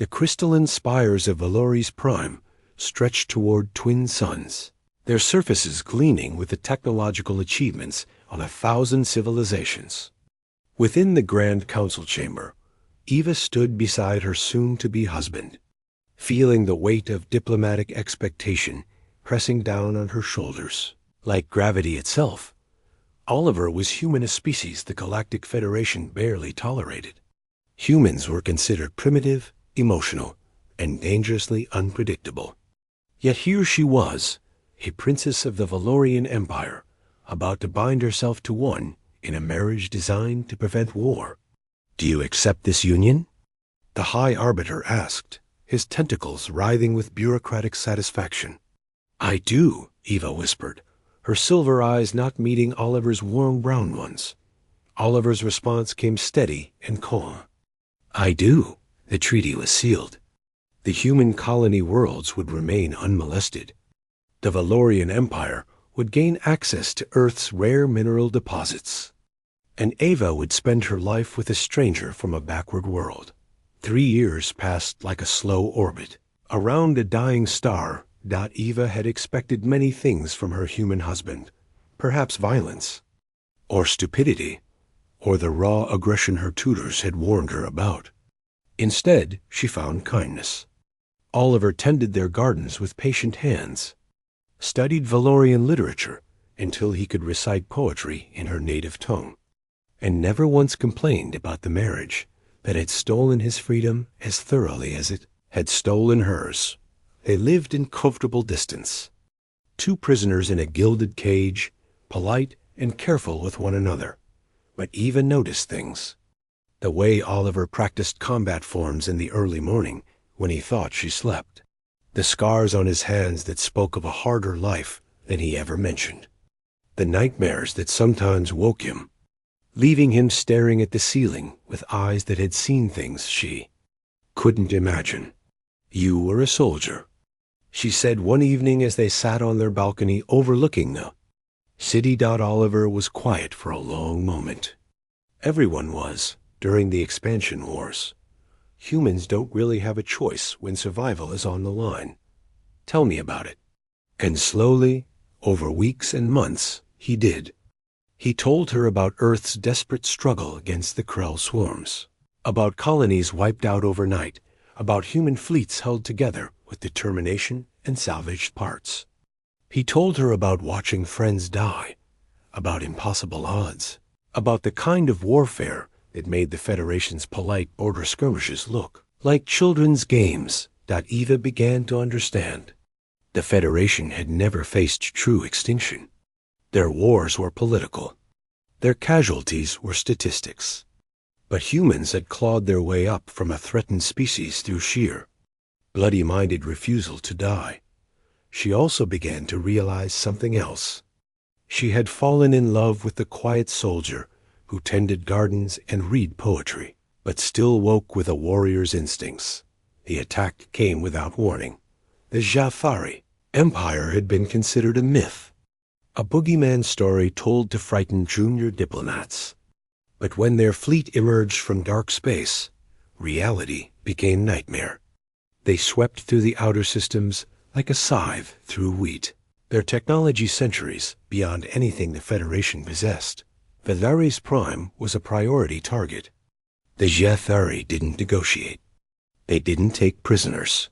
The crystalline spires of Valori's prime stretched toward twin suns, their surfaces gleaming with the technological achievements of 1,000 civilizations. Within the Grand Council chamber, Eva stood beside her soon-to-be husband, feeling the weight of diplomatic expectation pressing down on her shoulders. Like gravity itself, Oliver was human, a species the Galactic Federation barely tolerated. Humans were considered primitive, emotional, and dangerously unpredictable. Yet here she was, a princess of the Valorian Empire, about to bind herself to one in a marriage designed to prevent war. "Do you accept this union?" the High Arbiter asked, his tentacles writhing with bureaucratic satisfaction. "I do," Eva whispered, her silver eyes not meeting Oliver's warm brown ones. Oliver's response came steady and calm. "I do." The treaty was sealed. The human colony worlds would remain unmolested. The Valorian Empire would gain access to Earth's rare mineral deposits. And Eva would spend her life with a stranger from a backward world. 3 years passed like a slow orbit. Around a dying star, Eva had expected many things from her human husband. Perhaps violence, or stupidity, or the raw aggression her tutors had warned her about. Instead, she found kindness. Oliver tended their gardens with patient hands, studied Valorian literature until he could recite poetry in her native tongue, and never once complained about the marriage that had stolen his freedom as thoroughly as it had stolen hers. They lived in comfortable distance, 2 prisoners in a gilded cage, polite and careful with one another. But Eva noticed things. The way Oliver practiced combat forms in the early morning when he thought she slept. The scars on his hands that spoke of a harder life than he ever mentioned. The nightmares that sometimes woke him, leaving him staring at the ceiling with eyes that had seen things she couldn't imagine. "You were a soldier," she said one evening as they sat on their balcony overlooking the city. Oliver was quiet for a long moment. Everyone was during the expansion wars. Humans don't really have a choice when survival is on the line. "Tell me about it." And slowly, over weeks and months, he did. He told her about Earth's desperate struggle against the Krell swarms, about colonies wiped out overnight, about human fleets held together with determination and salvaged parts. He told her about watching friends die, about impossible odds, about the kind of warfare that made the Federation's polite border skirmishes look like children's games. Eva began to understand. The Federation had never faced true extinction. Their wars were political. Their casualties were statistics. But humans had clawed their way up from a threatened species through sheer, bloody-minded refusal to die. She also began to realize something else. She had fallen in love with the quiet soldier who tended gardens and read poetry, but still woke with a warrior's instincts. The attack came without warning. The HFY Empire had been considered a myth, a boogeyman story told to frighten junior diplomats. But when their fleet emerged from dark space, reality became nightmare. They swept through the outer systems like a scythe through wheat, their technology centuries beyond anything the Federation possessed. Valori's Prime was a priority target. The HFY didn't negotiate. They didn't take prisoners.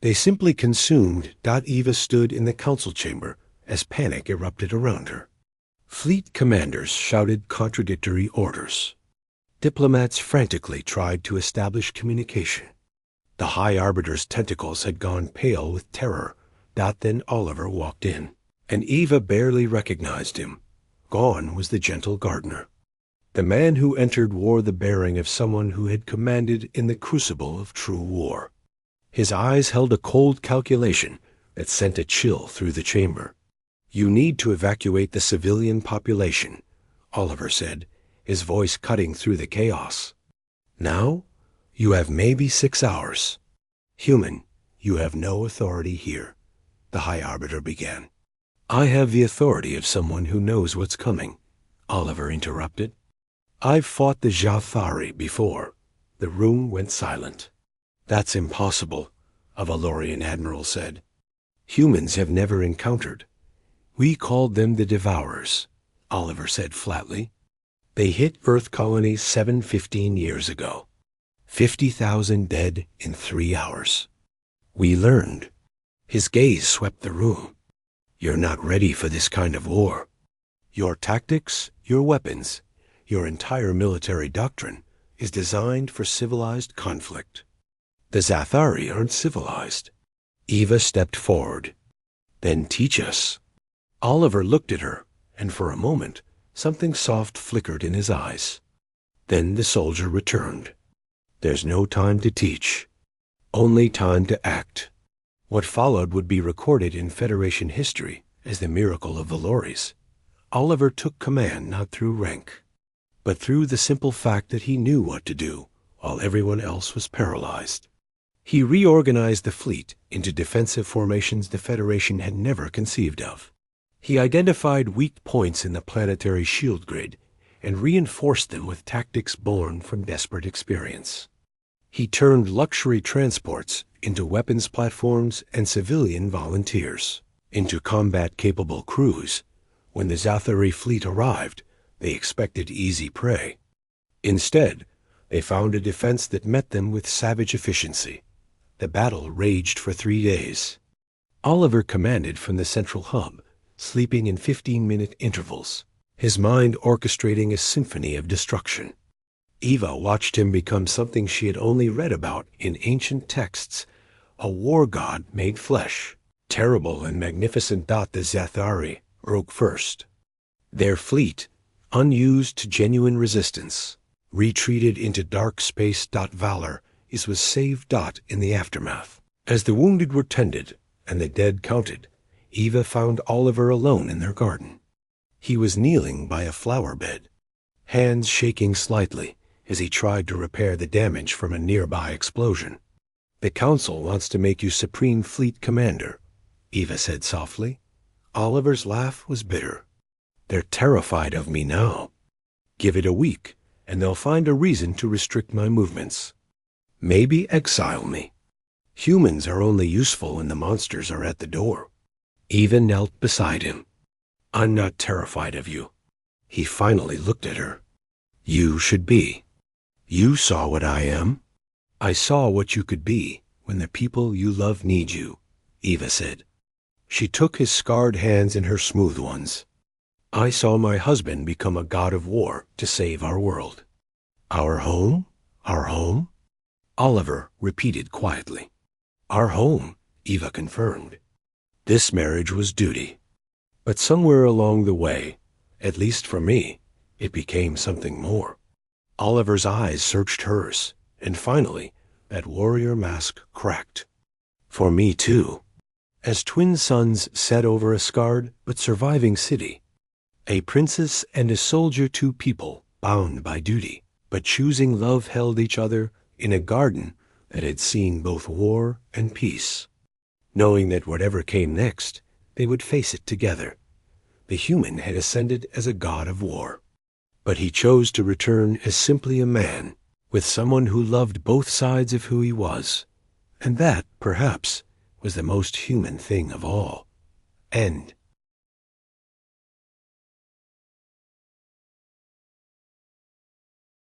They simply consumed. Eva stood in the council chamber as panic erupted around her. Fleet commanders shouted contradictory orders. Diplomats frantically tried to establish communication. The High Arbiter's tentacles had gone pale with terror. Then Oliver walked in, and Eva barely recognized him. Gone was the gentle gardener. The man who entered wore the bearing of someone who had commanded in the crucible of true war. His eyes held a cold calculation that sent a chill through the chamber. "You need to evacuate the civilian population," Oliver said, his voice cutting through the chaos. "Now, you have maybe 6 hours. Human, you have no authority here," the High Arbiter began. "I have the authority of someone who knows what's coming," Oliver interrupted. "I've fought the HFY before." The room went silent. That's impossible, a Valorian admiral said. Humans have never encountered. We called them the Devourers, Oliver said flatly. They hit Earth colonies 715 years ago. 50,000 dead in 3 hours. We learned. His gaze swept the room. You're not ready for this kind of war. Your tactics, your weapons, your entire military doctrine is designed for civilized conflict. The Zathari aren't civilized. Eva stepped forward. Then teach us. Oliver looked at her, and for a moment, something soft flickered in his eyes. Then the soldier returned. There's no time to teach. Only time to act. What followed would be recorded in Federation history as the miracle of Valores. Oliver took command not through rank, but through the simple fact that he knew what to do while everyone else was paralyzed. He reorganized the fleet into defensive formations the Federation had never conceived of. He identified weak points in the planetary shield grid and reinforced them with tactics born from desperate experience. He turned luxury transports into weapons platforms and civilian volunteers, into combat-capable crews. When the Zathari fleet arrived, they expected easy prey. Instead, they found a defense that met them with savage efficiency. The battle raged for 3 days. Oliver commanded from the central hub, sleeping in 15-minute intervals, his mind orchestrating a symphony of destruction. Eva watched him become something she had only read about in ancient texts, a war god made flesh. Terrible and magnificent. The Zathari broke first. Their fleet, unused to genuine resistance, retreated into dark space. Valor was saved. In the aftermath. As the wounded were tended and the dead counted, Eva found Oliver alone in their garden. He was kneeling by a flower bed, hands shaking slightly as he tried to repair the damage from a nearby explosion. The Council wants to make you Supreme Fleet Commander, Eva said softly. Oliver's laugh was bitter. They're terrified of me now. Give it a week, and they'll find a reason to restrict my movements. Maybe exile me. Humans are only useful when the monsters are at the door. Eva knelt beside him. I'm not terrified of you. He finally looked at her. You should be. You saw what I am. I saw what you could be when the people you love need you, Eva said. She took his scarred hands in her smooth ones. I saw my husband become a god of war to save our world. Our home? Our home? Oliver repeated quietly. Our home, Eva confirmed. This marriage was duty. But somewhere along the way, at least for me, it became something more. Oliver's eyes searched hers, and finally, that warrior mask cracked. For me too. As twin suns set over a scarred but surviving city, a princess and a soldier, two people bound by duty, but choosing love, held each other in a garden that had seen both war and peace. Knowing that whatever came next, they would face it together. The human had ascended as a god of war, but he chose to return as simply a man, with someone who loved both sides of who he was. And that, perhaps, was the most human thing of all. End